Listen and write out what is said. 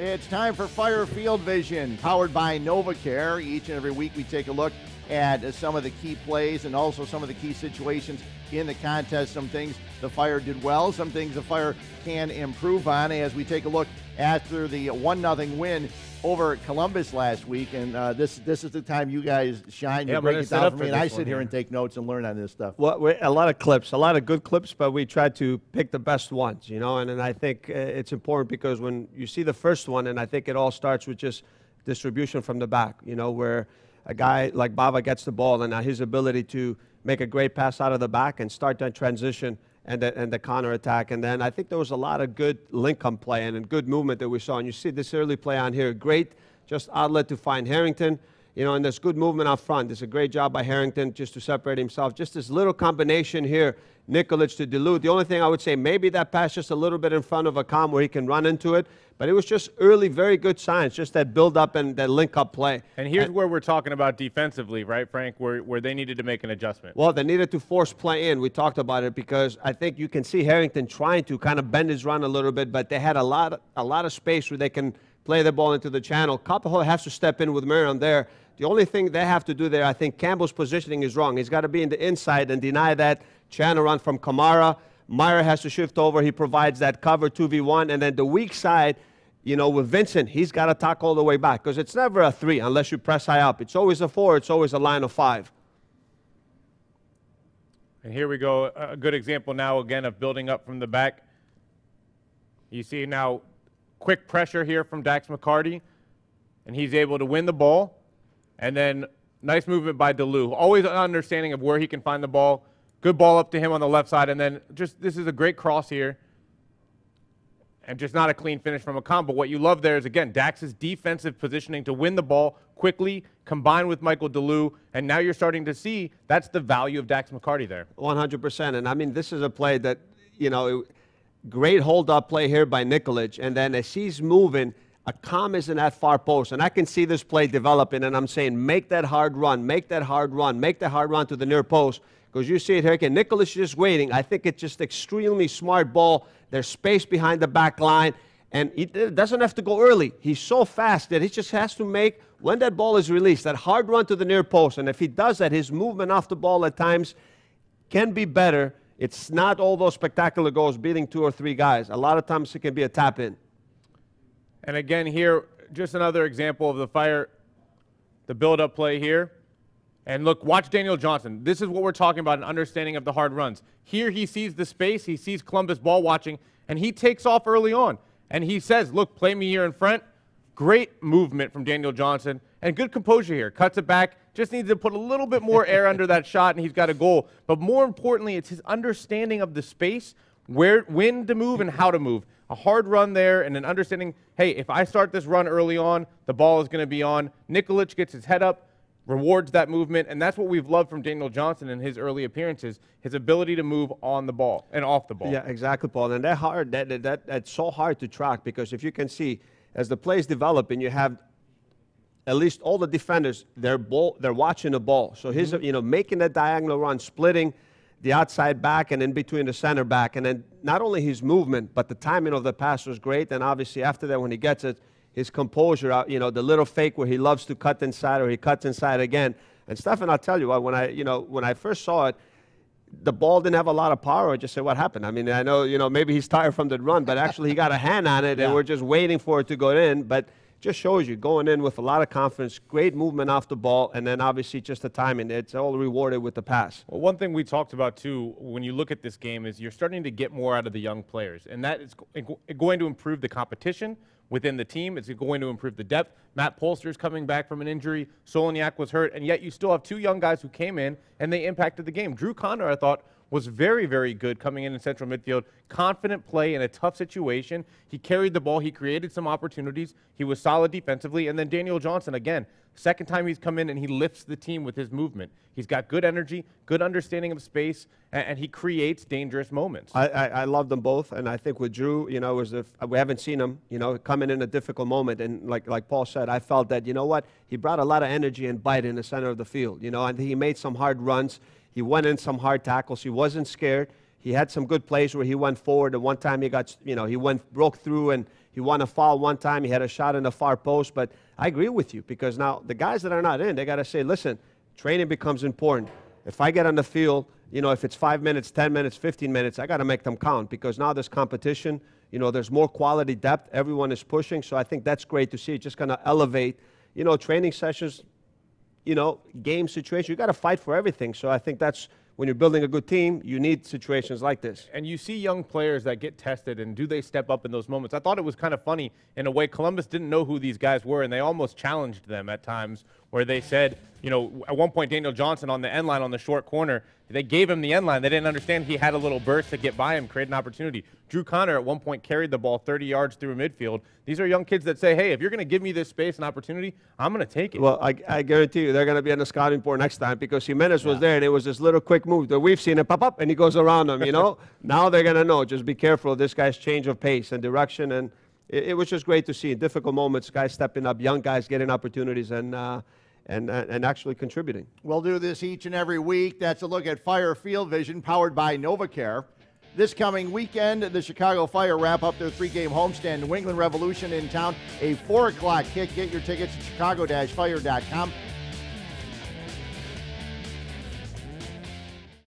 It's time for Fire Field Vision, powered by NovaCare. Each and every week we take a look at some of the key plays and also some of the key situations in the contest. Some things the Fire did well, some things the Fire can improve on as we take a look after the 1-0 win over Columbus last week. And this is the time you guys shine. You break it down for me, and I sit here and take notes and learn on this stuff. Well, a lot of clips, a lot of good clips, but we try to pick the best ones, you know, and I think it's important because when you see the first one, and I think it all starts with just distribution from the back, you know, where a guy like Bava gets the ball and his ability to make a great pass out of the back and start that transition and the counterattack. And then I think there was a lot of good link-up play and good movement that we saw. And you see this early play on here. Great just outlet to find Harrington. You know, and there's good movement up front. There's a great job by Harrington just to separate himself. Just this little combination here, Nikolic to Duluth. The only thing I would say, maybe that pass just a little bit in front of Akam where he can run into it. But it was just early, very good signs, just that build-up and that link-up play. And here's where we're talking about defensively, right, Frank, where they needed to make an adjustment. Well, they needed to force play in. We talked about it because I think you can see Harrington trying to kind of bend his run a little bit, but they had a lot of space where they can play the ball into the channel. Copperhole has to step in with Merriam there. The only thing they have to do there, I think Campbell's positioning is wrong. He's got to be in the inside and deny that channel run from Kamara. Meyer has to shift over. He provides that cover 2v1. And then the weak side, you know, with Vincent, he's got to tackle all the way back because it's never a 3 unless you press high up. It's always a 4. It's always a line of 5. And here we go. A good example now, again, of building up from the back. You see now quick pressure here from Dax McCarty, and he's able to win the ball. And then nice movement by Duluth. Always an understanding of where he can find the ball. Good ball up to him on the left side. And then just this is a great cross here. And just not a clean finish from Akam. But what you love there is, again, Dax's defensive positioning to win the ball quickly, combined with Michael Duluth. And now you're starting to see that's the value of Dax McCarty there. 100%. And, I mean, this is a play that, you know, great hold-up play here by Nikolic. And then as he's moving, Akam is in that far post. And I can see this play developing. And I'm saying make that hard run, make that hard run, make that hard run to the near post. Because you see it here again. Nikolic is just waiting. I think it's just extremely smart ball. There's space behind the back line. And he doesn't have to go early. He's so fast that he just has to make, when that ball is released, that hard run to the near post. And if he does that, his movement off the ball at times can be better. It's not all those spectacular goals beating 2 or 3 guys. A lot of times it can be a tap-in. And again here, just another example of the Fire, the build-up play here. And look, watch Daniel Johnson. This is what we're talking about, an understanding of the hard runs. Here he sees the space, he sees Columbus ball watching, and he takes off early on. And he says, look, play me here in front. Great movement from Daniel Johnson, and good composure here. Cuts it back, just needs to put a little bit more air under that shot, and he's got a goal. But more importantly, it's his understanding of the space, when to move and how to move. A hard run there and an understanding, hey, if I start this run early on, the ball is going to be on. Nikolic gets his head up, rewards that movement, and that's what we've loved from Daniel Johnson in his early appearances, his ability to move on the ball and off the ball. Yeah, exactly, Paul. And that's so hard to track because if you can see, as the plays develop and you have at least all the defenders, they're watching the ball. So he's you know, making that diagonal run, splitting the outside back and in between the center back. And then not only his movement, but the timing of the pass was great. And obviously after that, when he gets it, his composure, you know, the little fake where he loves to cut inside or he cuts inside again. And Stefan, I'll tell you what, when I first saw it, the ball didn't have a lot of power. I just said, what happened? I mean, I know, you know, maybe he's tired from the run, but actually he got a hand on it and we're just waiting for it to go in. But just shows you going in with a lot of confidence, great movement off the ball, and then obviously just the timing. It's all rewarded with the pass. Well, one thing we talked about, too, when you look at this game is you're starting to get more out of the young players, and that is going to improve the competition within the team. It's going to improve the depth. Matt Polster's coming back from an injury. Soloniak was hurt, and yet you still have 2 young guys who came in, and they impacted the game. Drew Connor, I thought, was very, very good coming in central midfield. Confident play in a tough situation. He carried the ball. He created some opportunities. He was solid defensively. And then Daniel Johnson, again, second time he's come in and he lifts the team with his movement. He's got good energy, good understanding of space, and he creates dangerous moments. I love them both. And I think with Drew, you know, we haven't seen him, you know, coming in a difficult moment. And like Paul said, I felt that, you know what, he brought a lot of energy and bite in the center of the field, you know, and he made some hard runs. He went in some hard tackles. He wasn't scared. He had some good plays where he went forward, and one time he got, broke through and he won a foul one time. He had a shot in the far post. But I agree with you, because now the guys that are not in, they got to say, listen, training becomes important. If I get on the field, if it's 5 minutes, 10 minutes, 15 minutes, I got to make them count, because now there's competition. There's more quality depth. Everyone is pushing. So I think that's great to see. It's just going to elevate, training sessions, game situation. You got to fight for everything. So I think that's, when you're building a good team, you need situations like this. And you see young players that get tested, and do they step up in those moments? I thought it was kind of funny in a way. Columbus didn't know who these guys were, and they almost challenged them at times, where they said, at one point, Daniel Johnson on the end line on the short corner, they gave him the end line. They didn't understand he had a little burst to get by him, create an opportunity. Drew Connor at one point carried the ball 30 yards through midfield. These are young kids that say, hey, if you're going to give me this space and opportunity, I'm going to take it. Well, I guarantee you they're going to be on the scouting report next time, because Jimenez was there, and it was this little quick move that we've seen it pop up, and he goes around them, Now they're going to know. Just be careful of this guy's change of pace and direction. And it was just great to see in difficult moments, guys stepping up, young guys getting opportunities and actually contributing. We'll do this each and every week. That's a look at Fire Field Vision, powered by NovaCare. This coming weekend, the Chicago Fire wrap up their 3-game homestand. New England Revolution in town, a 4 o'clock kick. Get your tickets at chicago-fire.com.